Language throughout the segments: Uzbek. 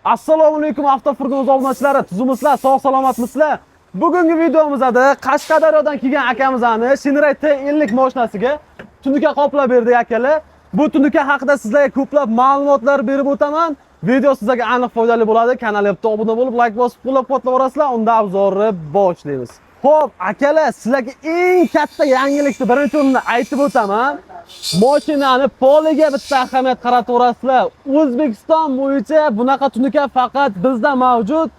Assalomu alaykum avtofurgon obunachilari, tuzimizlar, sog' salomatmisizlar? Bugungi videomizda Qashqadaryodan kelgan akamizning Shinray T50 mashinasiga tunuka qoplab berdik akalar. Bu tunuka haqida sizlarga ko'plab ma'lumotlar berib o'taman. Video sizlarga aniq foydali bo'ladi. Kanalimga obuna bo'lib, like bosib, qo'llab-quvvatlab borasizlar. Unda obzorni boshlaymiz. Xo'p, akalar, sizlarga eng katta yangilikni birinchi o'rinda aytib o'taman. Mashinani poliga bitta ahamiyat qarataverasizlar. O'zbekiston bo'yicha bunaqa tunuka faqat bizda mavjud.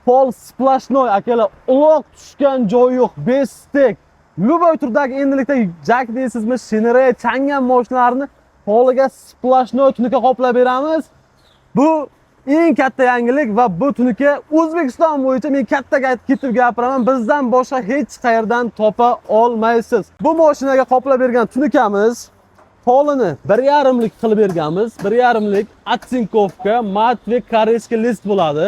Pol splashnoy akalar, uloq tushgan joyi yo'q, bestek. Любой turdagi endilikda jack deysizmi, Shinray changan mashinalarni poliga splashnoy tunuka qoplab beramiz. Bu eng katta yangilik va bu tunuka O'zbekiston bo'yicha men kattaga aytib ketib gapiraman, bizdan boshqa hech qayerdan topa olmaysiz. Bu mashinaga qoplab bergan tunukamiz polini 1,5lik qilib berganmiz. 1,5lik atsinkovka, mat va koreyskiy list bo'ladi.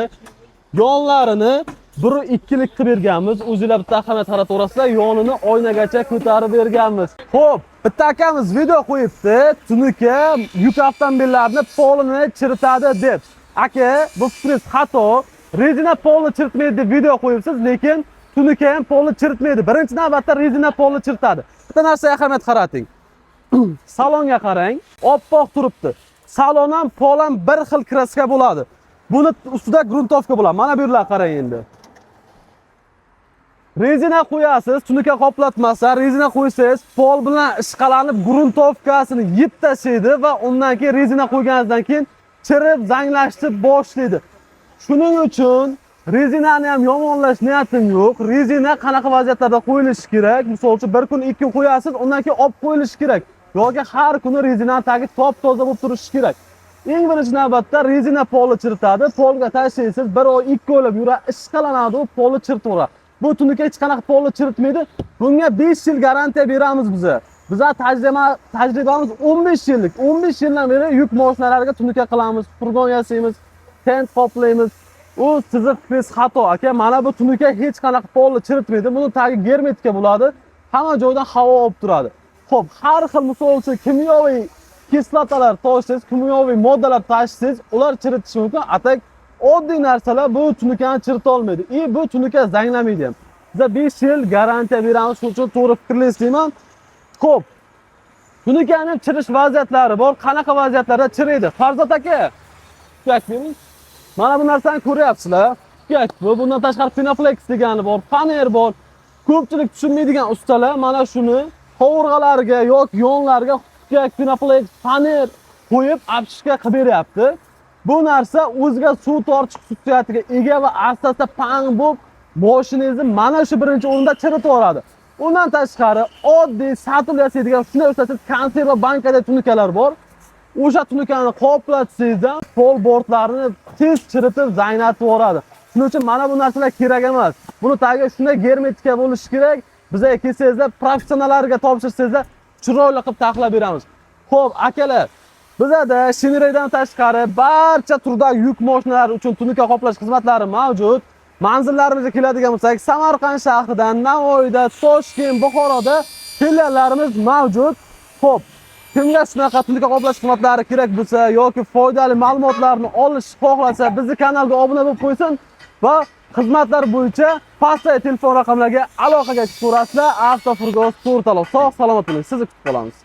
Yonlarini 1,2lik qilib berganmiz. O'zingizlar bitta ahamiyat qarataverasizlar, yonini oynagacha ko'tarib berganmiz. Xo'p, bitta akamiz video qo'yibdi, tunuka yuk avtomobillarni polini chiritadi deb. Aka, bu fikringiz xato. Rezina polni chiritmaydi deb video qo'yibsiz, lekin tunuka ham polni chiritmaydi. Birinchi navbatda rezina polni chiritadi. Bitta narsaga ahamiyat qarating. Salonga qarang, oppoq turibdi. Salon ham, pol ham bir xil kraska bo'ladi. Buni ustida gruntovka bo'ladi. Mana bu yerlar qarang endi. Rezina qo'yasiz, tunuka qoplatmasa, rezina qo'ysangiz, pol bilan ishqalanib gruntovkasini yeb tashlaydi va undan keyin rezina qo'yganingizdan keyin chirib, zanglashib boshlaydi. Shuning uchun rezinani ham yomonlash niyatim yo'q. Rezina qanaqa vaziyatlarda qo'yilishi kerak? Misol uchun bir kun, 2 kun qo'yasiz, undan keyin olib qo'yilishi kerak. Yoki har kuni rezinani tagi top-toza bo'lib turishi kerak. Eng birinchi navbatda rezina polni chiritadi. Polga tashlaysiz, 1 oy, 2 oylab yuradi, ishqalanadi, u polni chiritaveradi. Bu tunuka hech qanaqa polni chiritmaydi. Bunga 5 yil garantiya beramiz biz. Bizning tajribamiz 15 yillik. 15 yildan beri yuk mashinalariga tunuka qilamiz, furgon yasaymiz, tent qoplaymiz. U sizni fikringiz xato aka. Mana bu tunuka hech qanaqa polni chiritmaydi. Buni tagi germetika bo'ladi. Hamma joydan havo olib turadi. Xo'p, har xil misol uchun kimyoviy kislotalar tashlaysiz, kimyoviy moddalar tashlaysiz, ular chiritishi mumkin. Atak oddiy narsalar bu tunukani chirita olmaydi. Bu tunuka zanglamaydi ham. Biza 5 yil garantiya beramiz, shuning uchun to'g'ri fikringiz deyman. Xo'p. Tunukaning chirish vaziyatlari bor. Qanaqa vaziyatlarda chiriydi? Farzod aka, tushakming. Mana bu narsani ko'ryapsizlar. Tuyak bu. Bundan tashqari Pinaflex degani bor, faner bor. Ko'pchilik tushunmaydigan ustalar mana shuni qovurg'alariga yoki yonlariga tuyak, Pinaflex, faner qo'yib apishga qilib beryapti. Bu narsa o'ziga suv tortish xususiyatiga ega va asta-asta pang bo'lib mashinangizni mana shu birinchi o'rinda chiritib yuboradi. Undan tashqari oddiy satul yasaydigan shunday ustasiz konserva bankada tunukalar bor. O'sha tunukani qoplatsangizdan pol bortlarini tez chiritib zaynatib yuboradi. Shuning uchun mana bu narsalar kerak emas. Buni tagiga shunday germetika bo'lishi kerak. Bizga kelsangizlar, professionallarga topshirsangizlar, chiroyli qilib taxlab beramiz. Xo'p, akalar, bizda Shinraydan tashqari barcha turdagi yuk mashinalari uchun tunuka qoplash xizmatlari mavjud. Manzillarimizga keladigan bo'lsak, Samarqand shahridan, Navoiyda, Toshkent, Buxoroda filiallarimiz mavjud. Xo'p, kimga shunaqa tunuka qoplash xizmatlari kerak bo'lsa yoki foydali ma'lumotlarni olish xohlasa, bizni kanalga obuna bo'lib qo'ysin va xizmatlar bo'yicha pastdagi telefon raqamlariga aloqaga chiqaverasizlar. Avtofurgon To'rtaloq. Sog' salomat bo'ling. Sizni kutib qolamiz.